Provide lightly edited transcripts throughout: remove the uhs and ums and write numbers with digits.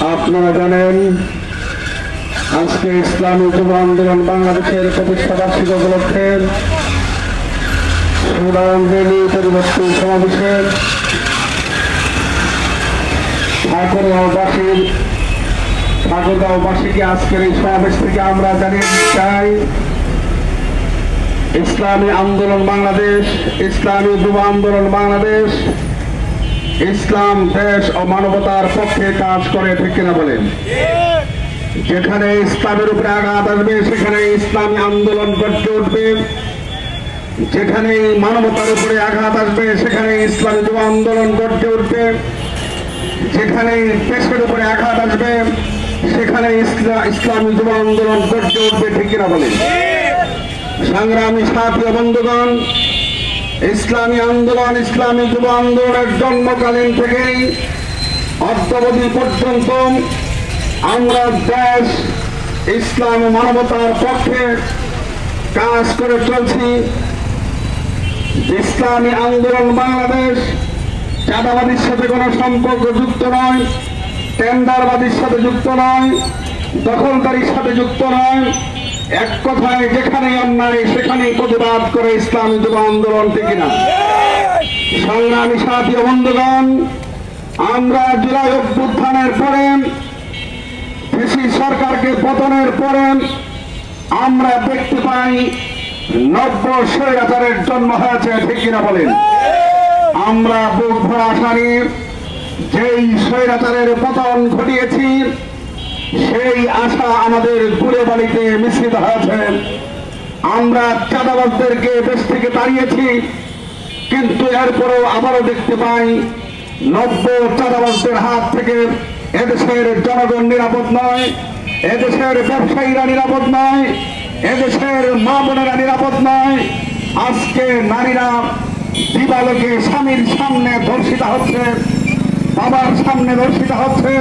আপনারা জানেন আজকে ইসলামী যুব আন্দোলন বাংলাদেশের প্রতিষ্ঠা বার্ষিকী উপলক্ষে সুদান রেলি পরিবর্তন সমাবেশের ঠাকুরগাঁওবাসীকে আজকের এই সমাবেশ থেকে আমরা জানিয়ে দিতে চাই, ইসলামী আন্দোলন বাংলাদেশ, ইসলামী যুব আন্দোলন বাংলাদেশ ইসলাম, দেশ ও মানবতার পক্ষে কাজ করে, ঠিক কিনা বলেন? যেখানে ইসলামের উপরে আঘাত আসবে সেখানে ইসলামী আন্দোলন গড়ে উঠবে, যেখানে মানবতার উপরে আঘাত আসবে সেখানে ইসলামী যুব আন্দোলন গড়ে উঠবে, যেখানে দেশের উপরে আঘাত আসবে সেখানে ইসলামী যুব আন্দোলন গড়ে উঠবে, ঠিক কিনা বলেন? সংগ্রামী সাথী ও বন্ধুগণ, ইসলামী আন্দোলন, ইসলামী যুব আন্দোলনের জন্মকালীন থেকেই অদ্যাবধি পর্যন্ত আমরা দেশ, ইসলাম ও মানবতার পক্ষে কাজ করে চলছি। ইসলামী আন্দোলন বাংলাদেশ চাঁদাবাদীর সাথে কোনো সম্পর্ক যুক্ত নয়, টেন্ডারবাদীর সাথে যুক্ত নয়, দখলদারির সাথে যুক্ত নয়। এক কথায় যেখানে অন্যায় সেখানেই প্রতিবাদ করে ইসলামী যুব আন্দোলন, ঠিক না? সংগ্রামী সাথী ও বন্ধুগণ, আমরা জুলাই অভ্যুত্থানের পরে, ফ্যাসিস্ট সরকারকে পতনের পরে আমরা দেখতে পাই নব্য স্বৈরাচারের জন্ম হয়েছে, ঠিক কিনা বলেন? আমরা বুক ভরা আশা নিয়ে যেই স্বৈরাচারের পতন ঘটিয়েছি সেই আশা আমাদের গুড়ে বাড়িতে মিশ্রিত হয়েছে। আমরা চাঁদাবাজদেরকে দেশ থেকে তাড়িয়েছি, কিন্তু এরপরেও আবারও দেখতে পাই নব্য চাঁদাবাজদের হাত থেকে এদেশের জনগণ নিরাপদ নয়, এদেশের ব্যবসায়ীরা নিরাপদ নয়, এদেশের মা বোনেরা নিরাপদ নয়। আজকে নারীরা দিবালোকে স্বামীর সামনে ধর্ষিত হচ্ছে, বাবার সামনে ধর্ষিত হচ্ছে।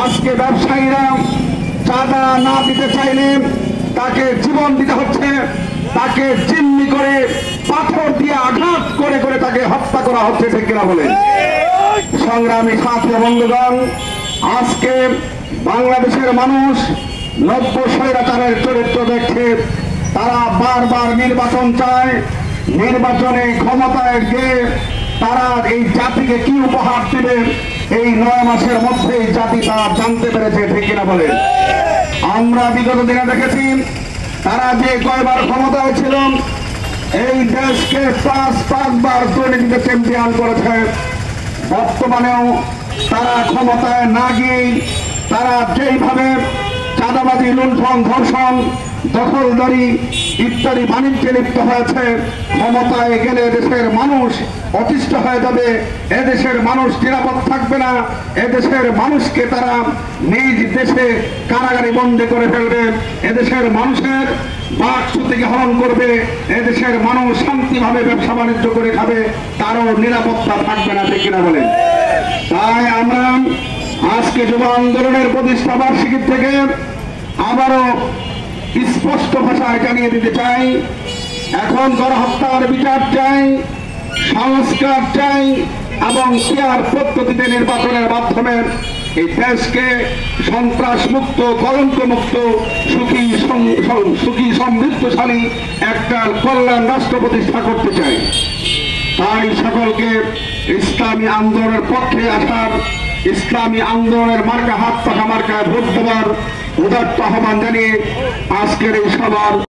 আজকে ব্যবসায়ীরা চাঁদা না দিতে চাইলে তাকে জীবন দিতে হচ্ছে, তাকে জিম্মি করে পাথর দিয়ে আঘাত করে করে তাকে হত্যা করা হচ্ছে, ঠিক কিনা বলে? সংগ্রামী সাথী বন্ধুগণ, আজকে বাংলাদেশের মানুষ নব্য স্বৈরাচারের চরিত্র দেখে তারা বারবার নির্বাচন চায়। নির্বাচনে ক্ষমতায় গিয়ে তারা এই জাতিকে কি উপহার দিবে এই 9 মাসের মধ্যে জাতি তা জানতে পেরেছে, ঠিক কিনা বলে? আমরা বিগত দিনে দেখেছি তারা যে কয়বার ক্ষমতায় ছিল এই দেশকে 5বার দুর্নীতিতে চ্যাম্পিয়ন করেছে। বর্তমানেও তারা ক্ষমতায় না গিয়েই তারা যেইভাবে চাঁদাবাজি, লুণ্ঠন, ধর্ষণ, দখলদারি ইত্যাদি বাণিজ্যে লিপ্ত হয়েছে, ক্ষমতায় গেলে দেশের মানুষ অতিষ্ঠ হয়ে যাবে, এদেশের মানুষ নিরাপদ থাকবে না, এদেশের মানুষকে তারা নিজ দেশে কারাগারে বন্দী করে ফেলবে, এদেশের মানুষের বাক সুতিকে হরণ করবে, এদেশের মানুষ শান্তিভাবে ব্যবসা বাণিজ্য করে খাবে, তারও নিরাপত্তা থাকবে না, ঠিক কিনা বলেন? তাই আমরা আজকে যুব আন্দোলনের প্রতিষ্ঠা বার্ষিকী থেকে আবারও স্পষ্ট ভাষায় জানিয়ে দিতে চাই, এখন গণহত্যার বিচার চাই, সংস্কার চাই এবং শেয়ার পদ্ধতিতে নির্বাচনের মাধ্যমে এই দেশকে সন্ত্রাস মুক্ত, কলঙ্ক মুক্ত, সুখী সমৃদ্ধশালী একটা কল্যাণ রাষ্ট্র প্রতিষ্ঠা করতে চাই। তাই সকলকে ইসলামী আন্দোলনের পক্ষে আসার, ইসলামী আন্দোলনের মার্কা হাত পাখা মার্কায় ভোট দেওয়ার উদাত্ত আহ্বান জানিয়ে আজকের এই সভার